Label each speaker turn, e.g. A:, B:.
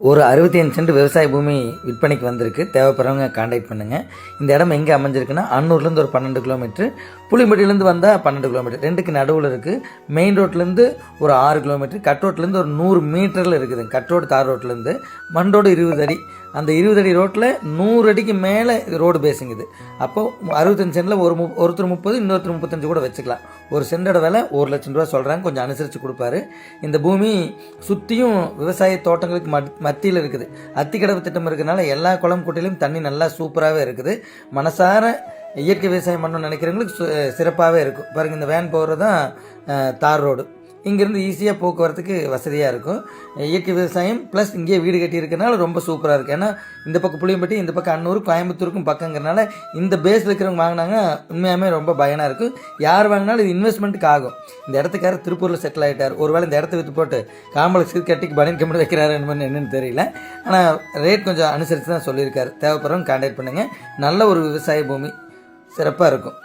A: ஒரு 65 சென்ட் விவசாய பூமி விற்பனைக்கு வந்திருக்கு. தேவைப்படுறவங்க காண்டாக்ட் பண்ணுங்கள். இந்த இடம் எங்கே அமைஞ்சிருக்குன்னா, அன்னூர்லேருந்து ஒரு 12 கிலோமீட்ரு, புளியம்பட்டியிலேருந்து வந்தால் 12 கிலோமீட்டர், ரெண்டுக்கு நடுவில் இருக்குது. மெயின் ரோட்லேருந்து ஒரு 6 கிலோமீட்டர், கட் ரோட்லேருந்து ஒரு 100 மீட்டரில் இருக்குது. கட் ரோடு தார் ரோட்லேருந்து மண் ரோடு 20 அடி. அந்த 20 அடி ரோட்டில் 100 அடிக்கு மேலே ரோடு பேசுங்குது. அப்போது 65 சென்டில் ஒருத்தர் 30, இன்னொருத்தர் 35 கூட வச்சுக்கலாம். ஒரு சென்டோட விலை 1 லட்சம் ரூபா சொல்கிறாங்க. கொஞ்சம் அனுசரித்து கொடுப்பாரு. இந்த பூமி சுற்றியும் விவசாய தோட்டங்களுக்கு மத்தியில் இருக்குது. அத்திக்கடவு திட்டம் இருக்கிறதுனால எல்லா குளம் குட்டையிலும் தண்ணி நல்லா சூப்பராகவே இருக்குது. மனசார இயற்கை விவசாயம் பண்ணணும்னு நினைக்கிறவங்களுக்கு சிறப்பாகவே இருக்கும். பாருங்கள், இந்த வேன் போகிறது தான் தார் ரோடு. இங்கேருந்து ஈஸியாக போக்குவரத்துக்கு வசதியாக இருக்கும். இயற்கை விவசாயம் ப்ளஸ் இங்கேயே வீடு கட்டியிருக்கனால ரொம்ப சூப்பராக இருக்குது. ஏன்னா இந்த பக்கம் புளியம்பட்டி, இந்த பக்கம் அன்னூர், கோயம்புத்தூருக்கும் பக்கங்கிறனால இந்த பேஸில் இருக்கிறவங்க வாங்கினாங்க உண்மையாகவே ரொம்ப பயனாக இருக்கும். யார் வாங்கினாலும் இது இன்வெஸ்ட்மெண்ட்டுக்கு ஆகும். இந்த இடத்துக்கார திருப்பூரில் செட்டில் ஆகிட்டார். ஒருவேளை இந்த இடத்த விற்று போட்டு காம்பளக்ஸ் கட்டிக்கு பனியன் கம்பெனி வைக்கிறாரு என்னன்னு தெரியல. ஆனால் ரேட் கொஞ்சம் அனுசரித்து தான் சொல்லியிருக்காரு. தேவைப்படுறவங்க கான்டாக்ட் பண்ணுங்கள். நல்ல ஒரு விவசாய பூமி, சிறப்பாக இருக்கும்.